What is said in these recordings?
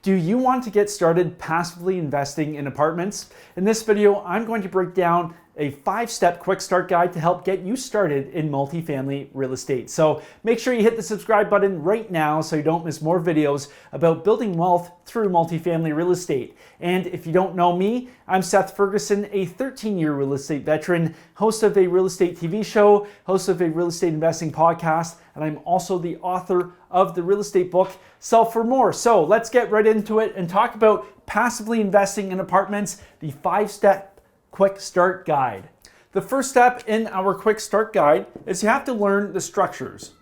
Do you want to get started passively investing in apartments? In this video, I'm going to break down a 5-step quick start guide to help get you started in multifamily real estate. So make sure you hit the subscribe button right now so you don't miss more videos about building wealth through multifamily real estate. And if you don't know me, I'm Seth Ferguson, a 13-year real estate veteran, host of a real estate TV show, host of a real estate investing podcast, and I'm also the author of the real estate book, Sell for More. So let's get right into it and talk about passively investing in apartments, the 5-step quick start guide. The first step in our quick start guide is you have to learn the structures.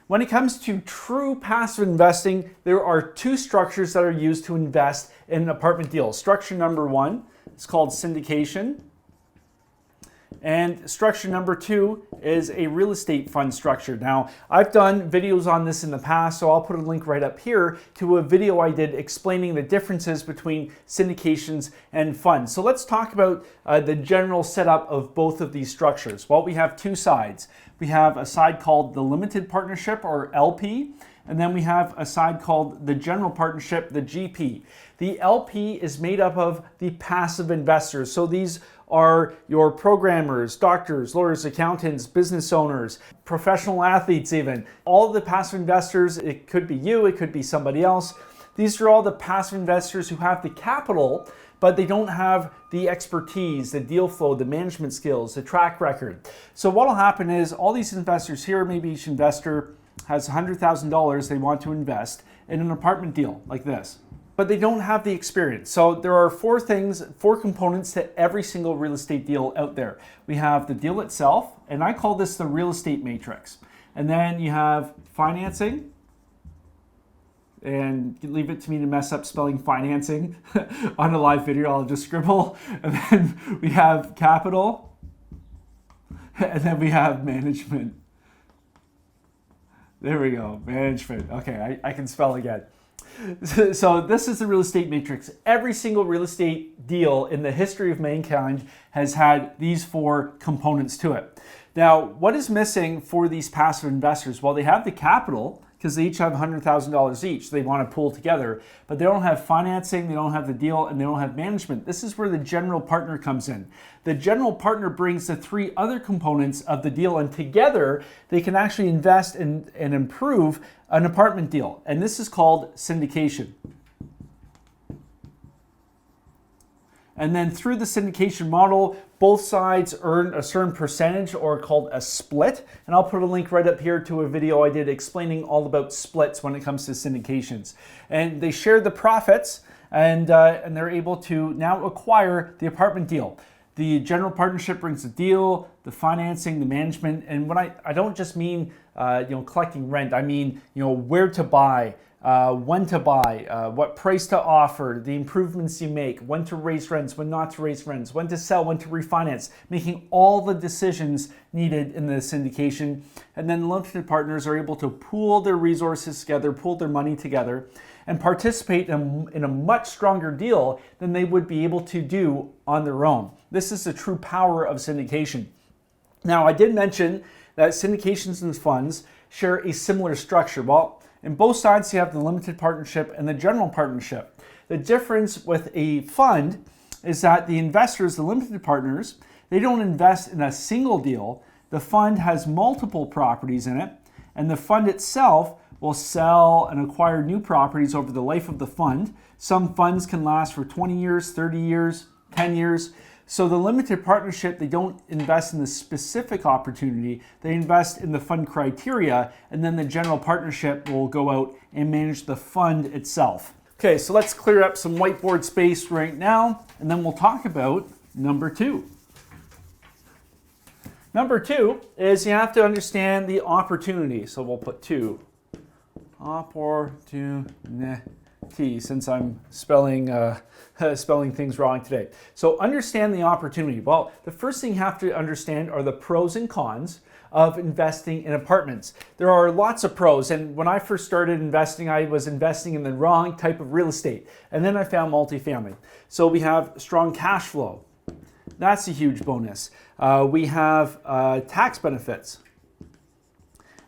When it comes to true passive investing, there are 2 structures that are used to invest in an apartment deal. Structure number 1 is called syndication. And structure number 2 is a real estate fund structure. Now, I've done videos on this in the past, so I'll put a link right up here to a video I did explaining the differences between syndications and funds. So let's talk about the general setup of both of these structures. Well, we have 2 sides. We have a side called the limited partnership, or LP, and then we have a side called the general partnership, the GP. The LP is made up of the passive investors. So these are your programmers, doctors, lawyers, accountants, business owners, professional athletes even. All of the passive investors, it could be you, it could be somebody else. These are all the passive investors who have the capital, but they don't have the expertise, the deal flow, the management skills, the track record. So what will happen is all these investors here, maybe each investor has $100,000 they want to invest in an apartment deal like this, but they don't have the experience. So there are 4 components to every single real estate deal out there. We have the deal itself, and I call this the real estate matrix. And then you have financing, and leave it to me to mess up spelling financing on a live video, I'll just scribble. And then we have capital, and then we have management. There we go, management. Okay, I can spell again. So this is the real estate matrix. Every single real estate deal in the history of mankind has had these 4 components to it. Now, what is missing for these passive investors? Well, they have the capital because they each have $100,000 each. They want to pool together, but they don't have financing, they don't have the deal, and they don't have management. This is where the general partner comes in. The general partner brings the 3 other components of the deal, and together they can actually invest and improve an apartment deal. And this is called syndication. And then through the syndication model, both sides earn a certain percentage, or called a split. And I'll put a link right up here to a video I did explaining all about splits when it comes to syndications. And they share the profits, and they're able to now acquire the apartment deal. The general partnership brings the deal, the financing, the management. And when I don't just mean collecting rent, I mean where to buy, when to buy, what price to offer, the improvements you make, when to raise rents, when not to raise rents, when to sell, when to refinance, making all the decisions needed in the syndication. And then limited partners are able to pool their resources together, pool their money together, and participate in a much stronger deal than they would be able to do on their own. This is the true power of syndication. Now, I did mention that syndications and funds share a similar structure. Well, in both sides, you have the limited partnership and the general partnership. The difference with a fund is that the investors, the limited partners, they don't invest in a single deal. The fund has multiple properties in it, and the fund itself will sell and acquire new properties over the life of the fund. Some funds can last for 20 years, 30 years, 10 years. So the limited partnership, they don't invest in the specific opportunity, they invest in the fund criteria, and then the general partnership will go out and manage the fund itself. Okay, so let's clear up some whiteboard space right now, and then we'll talk about number 2. Number 2 is you have to understand the opportunity. So we'll put 2. Opportunity, since I'm spelling things wrong today. So understand the opportunity. Well, the first thing you have to understand are the pros and cons of investing in apartments. There are lots of pros, and when I first started investing, I was investing in the wrong type of real estate, and then I found multifamily. So we have strong cash flow. That's a huge bonus. We have tax benefits.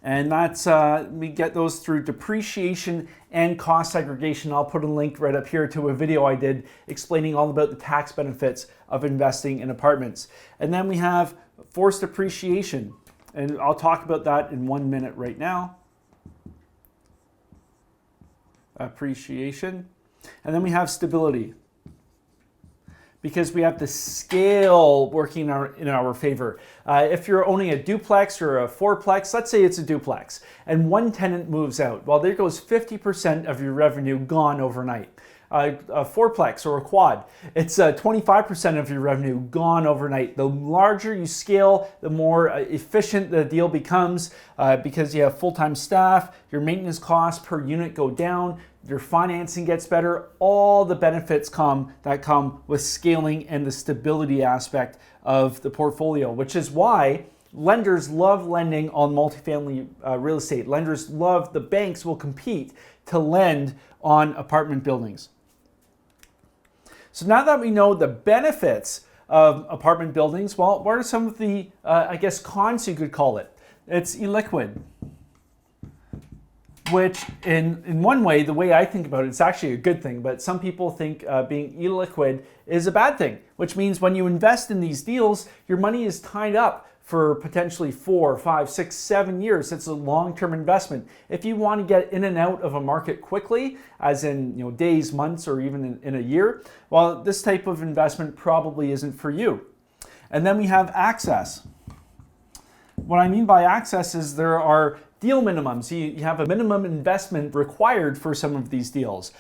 And that's we get those through depreciation and cost segregation. I'll put a link right up here to a video I did explaining all about the tax benefits of investing in apartments. And then we have forced appreciation. And I'll talk about that in 1 minute right now. Appreciation. And then we have stability, because we have the scale working in our favor. If you're owning a duplex or a fourplex, let's say it's a duplex, and one tenant moves out, well, there goes 50% of your revenue gone overnight. A fourplex or a quad, it's 25% of your revenue gone overnight. The larger you scale, the more efficient the deal becomes, because you have full-time staff, your maintenance costs per unit go down, your financing gets better, all the benefits that come with scaling and the stability aspect of the portfolio, which is why lenders love lending on multifamily real estate. Lenders love, the banks will compete to lend on apartment buildings. So now that we know the benefits of apartment buildings, well, what are some of the, cons you could call it? It's illiquid, which in one way, the way I think about it, it's actually a good thing, but some people think being illiquid is a bad thing, which means when you invest in these deals, your money is tied up for potentially 4, 5, 6, 7 years. It's a long-term investment. If you want to get in and out of a market quickly, as in days, months, or even in a year, well, this type of investment probably isn't for you. And then we have access. What I mean by access is there are deal minimums. You have a minimum investment required for some of these deals.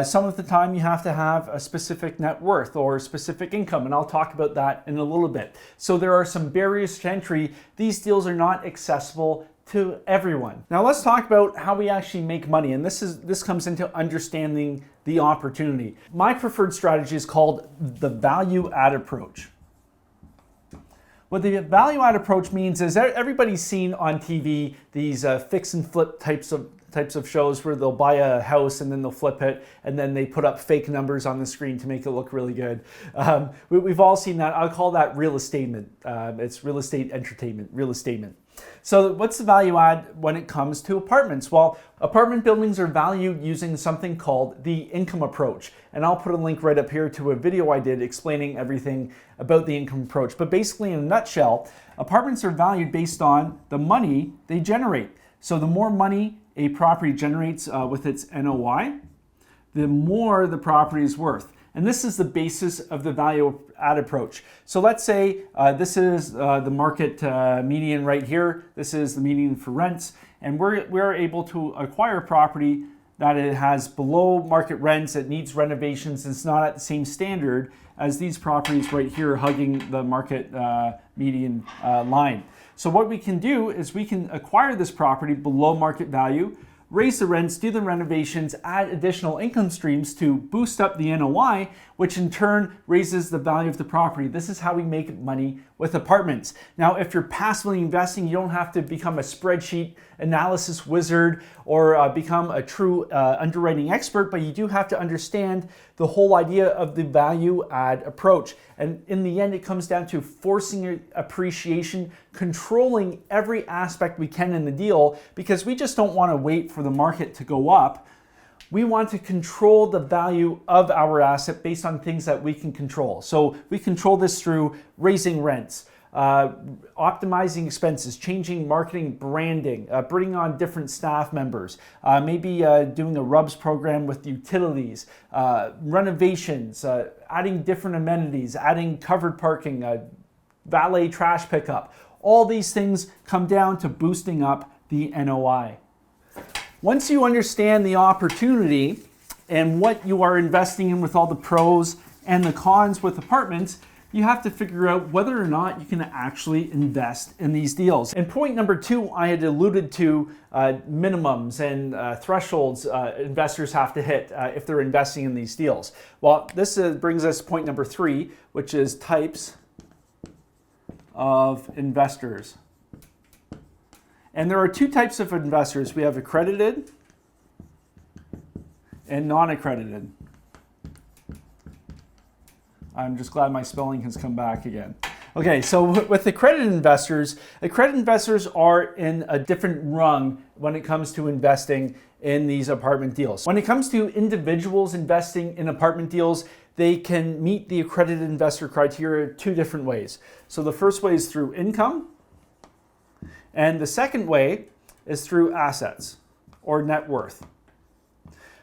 Some of the time you have to have a specific net worth or specific income, and I'll talk about that in a little bit. So there are some barriers to entry. These deals are not accessible to everyone. Now let's talk about how we actually make money, and this comes into understanding the opportunity. My preferred strategy is called the value add approach. What the value add approach means is everybody's seen on TV these fix and flip types of shows where they'll buy a house and then they'll flip it and then they put up fake numbers on the screen to make it look really good. We've all seen that. I'll call that real estate. It's real estate entertainment, real estate. So what's the value add when it comes to apartments? Well, apartment buildings are valued using something called the income approach. And I'll put a link right up here to a video I did explaining everything about the income approach. But basically, in a nutshell, apartments are valued based on the money they generate. So the more money a property generates with its NOI, the more the property is worth. And this is the basis of the value add approach. So let's say this is the market median right here. This is the median for rents. And we're able to acquire property that it has below market rents, it needs renovations, it's not at the same standard as these properties right here hugging the market median line. So what we can do is we can acquire this property below market value, raise the rents, do the renovations, add additional income streams to boost up the NOI, which in turn raises the value of the property. This is how we make money with apartments. Now, if you're passively investing, you don't have to become a spreadsheet analysis wizard or become a true underwriting expert, but you do have to understand the whole idea of the value add approach. And in the end, it comes down to forcing appreciation, controlling every aspect we can in the deal, because we just don't want to wait for the market to go up. We want to control the value of our asset based on things that we can control. So we control this through raising rents, optimizing expenses, changing marketing, branding, bringing on different staff members, maybe doing a RUBS program with utilities, renovations, adding different amenities, adding covered parking, valet trash pickup. All these things come down to boosting up the NOI. Once you understand the opportunity and what you are investing in with all the pros and the cons with apartments, you have to figure out whether or not you can actually invest in these deals. And point number 2, I had alluded to minimums and thresholds investors have to hit if they're investing in these deals. Well, this brings us to point number 3, which is types of investors. And there are 2 types of investors. We have accredited and non-accredited. I'm just glad my spelling has come back again. Okay, so with accredited investors are in a different rung when it comes to investing in these apartment deals. When it comes to individuals investing in apartment deals, they can meet the accredited investor criteria two different ways. So the first way is through income, and the second way is through assets or net worth.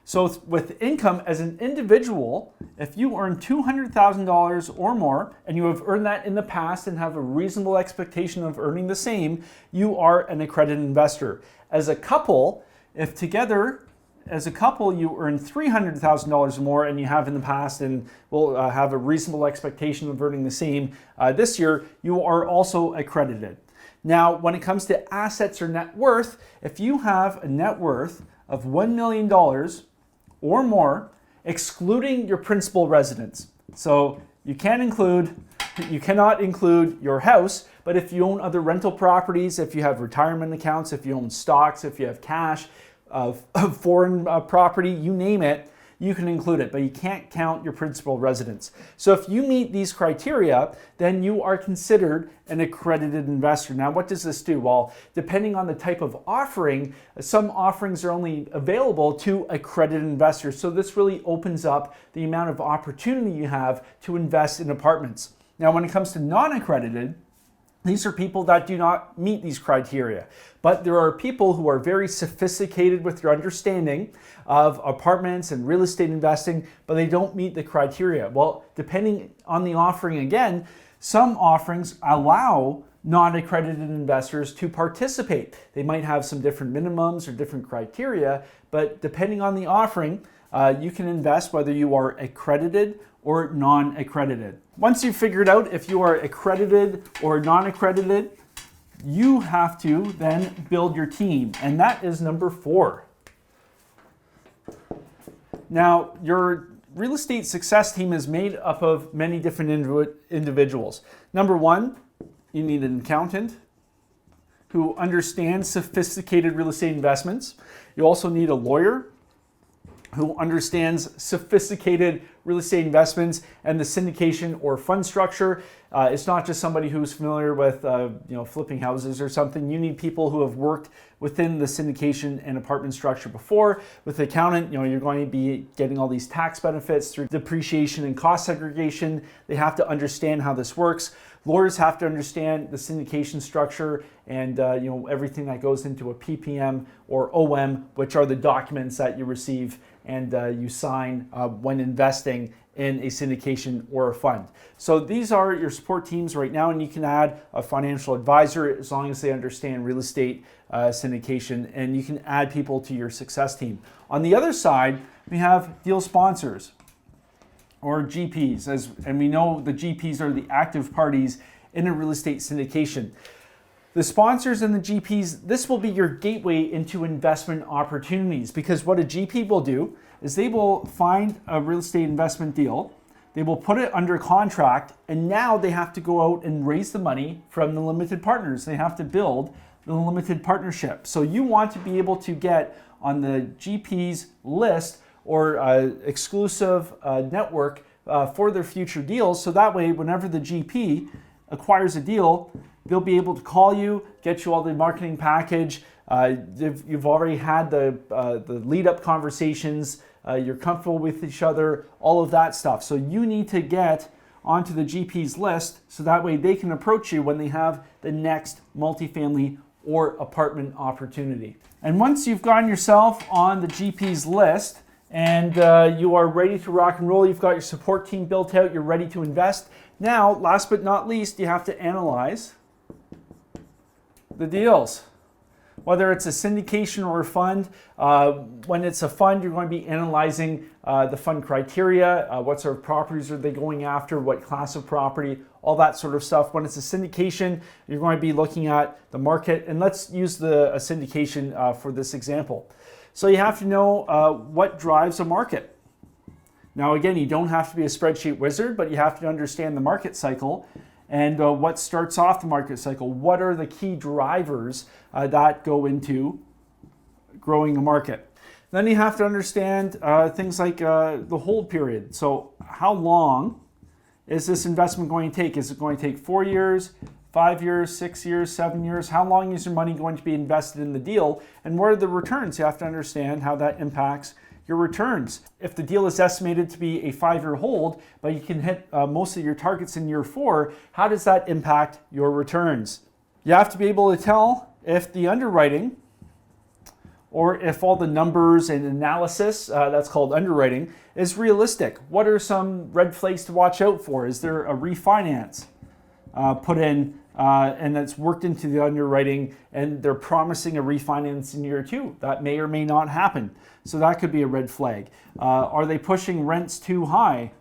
So with income as an individual, if you earn $200,000 or more, and you have earned that in the past and have a reasonable expectation of earning the same, you are an accredited investor. As a couple, if together as a couple you earn $300,000 or more and you have in the past and will have a reasonable expectation of earning the same this year, you are also accredited. Now, when it comes to assets or net worth, if you have a net worth of $1 million or more, excluding your principal residence. So you cannot include your house, but if you own other rental properties, if you have retirement accounts, if you own stocks, if you have cash, foreign property, you name it, you can include it, but you can't count your principal residence. So if you meet these criteria, then you are considered an accredited investor. Now, what does this do? Well, depending on the type of offering, some offerings are only available to accredited investors. So this really opens up the amount of opportunity you have to invest in apartments. Now, when it comes to non-accredited, these are people that do not meet these criteria. But there are people who are very sophisticated with their understanding of apartments and real estate investing, but they don't meet the criteria. Well, depending on the offering again, some offerings allow non-accredited investors to participate. They might have some different minimums or different criteria, but depending on the offering, you can invest whether you are accredited or non-accredited. Once you've figured out if you are accredited or non-accredited, you have to then build your team, and that is number 4. Now, your real estate success team is made up of many different individuals. Number 1, you need an accountant who understands sophisticated real estate investments. You also need a lawyer who understands sophisticated real estate investments and the syndication or fund structure. It's not just somebody who's familiar with flipping houses or something. You need people who have worked within the syndication and apartment structure before. With the accountant, you're going to be getting all these tax benefits through depreciation and cost segregation. They have to understand how this works. Lawyers have to understand the syndication structure and everything that goes into a PPM or OM, which are the documents that you receive and you sign when investing in a syndication or a fund. So these are your support teams right now, and you can add a financial advisor as long as they understand real estate syndication, and you can add people to your success team. On the other side, we have deal sponsors or GPs, and we know the GPs are the active parties in a real estate syndication. The sponsors and the GPs, this will be your gateway into investment opportunities, because what a GP will do is they will find a real estate investment deal, they will put it under contract, and now they have to go out and raise the money from the limited partners. They have to build the limited partnership. So you want to be able to get on the GP's list or exclusive network for their future deals, so that way whenever the GP acquires a deal, they'll be able to call you, get you all the marketing package. You've already had the lead-up conversations. You're comfortable with each other, all of that stuff. So you need to get onto the GP's list so that way they can approach you when they have the next multifamily or apartment opportunity. And once you've gotten yourself on the GP's list and you are ready to rock and roll, you've got your support team built out, you're ready to invest. Now, last but not least, you have to analyze the deals. Whether it's a syndication or a fund, when it's a fund, you're going to be analyzing the fund criteria, what sort of properties are they going after, what class of property, all that sort of stuff. When it's a syndication, you're going to be looking at the market, and let's use a syndication for this example. So you have to know what drives a market. Now again, you don't have to be a spreadsheet wizard, but you have to understand the market cycle and what starts off the market cycle. What are the key drivers that go into growing a market? Then you have to understand things like the hold period. So how long is this investment going to take? Is it going to take 4 years, 5 years, 6 years, 7 years? How long is your money going to be invested in the deal? And what are the returns? You have to understand how that impacts your returns. If the deal is estimated to be a 5-year hold, but you can hit most of your targets in year 4, how does that impact your returns? You have to be able to tell if the underwriting, or if all the numbers and analysis, that's called underwriting, is realistic. What are some red flags to watch out for? Is there a refinance put in and that's worked into the underwriting, and they're promising a refinance in year 2? That may or may not happen. So that could be a red flag. Are they pushing rents too high?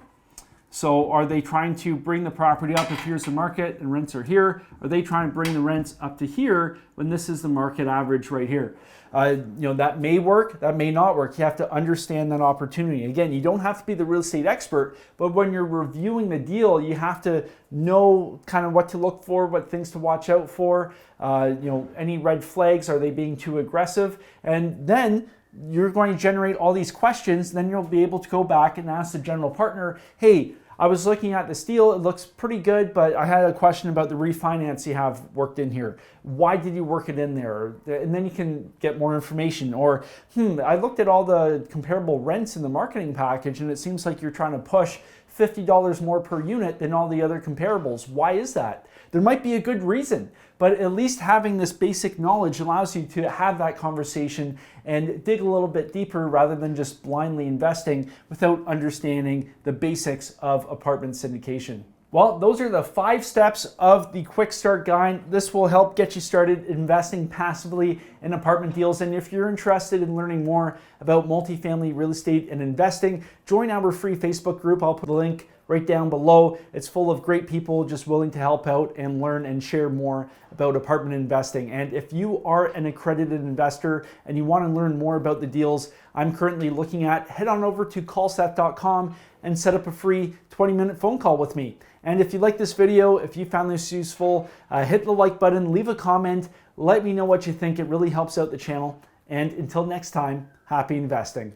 So are they trying to bring the property up if here's the market and rents are here? Are they trying to bring the rents up to here when this is the market average right here? That may work, that may not work. You have to understand that opportunity. Again, you don't have to be the real estate expert, but when you're reviewing the deal, you have to know kind of what to look for, what things to watch out for. Any red flags, are they being too aggressive? And then you're going to generate all these questions. Then you'll be able to go back and ask the general partner, hey, I was looking at this deal, it looks pretty good, but I had a question about the refinance you have worked in here. Why did you work it in there? And then you can get more information. Or, I looked at all the comparable rents in the marketing package, and it seems like you're trying to push $50 more per unit than all the other comparables. Why is that? There might be a good reason, but at least having this basic knowledge allows you to have that conversation and dig a little bit deeper rather than just blindly investing without understanding the basics of apartment syndication. Well, those are the 5 steps of the Quick Start Guide. This will help get you started investing passively in apartment deals. And if you're interested in learning more about multifamily real estate and investing, join our free Facebook group. I'll put a link right down below. It's full of great people just willing to help out and learn and share more about apartment investing. And if you are an accredited investor and you want to learn more about the deals I'm currently looking at, head on over to callseth.com and set up a free 20-minute phone call with me. And if you like this video, if you found this useful, hit the like button, leave a comment, let me know what you think. It really helps out the channel. And until next time, happy investing.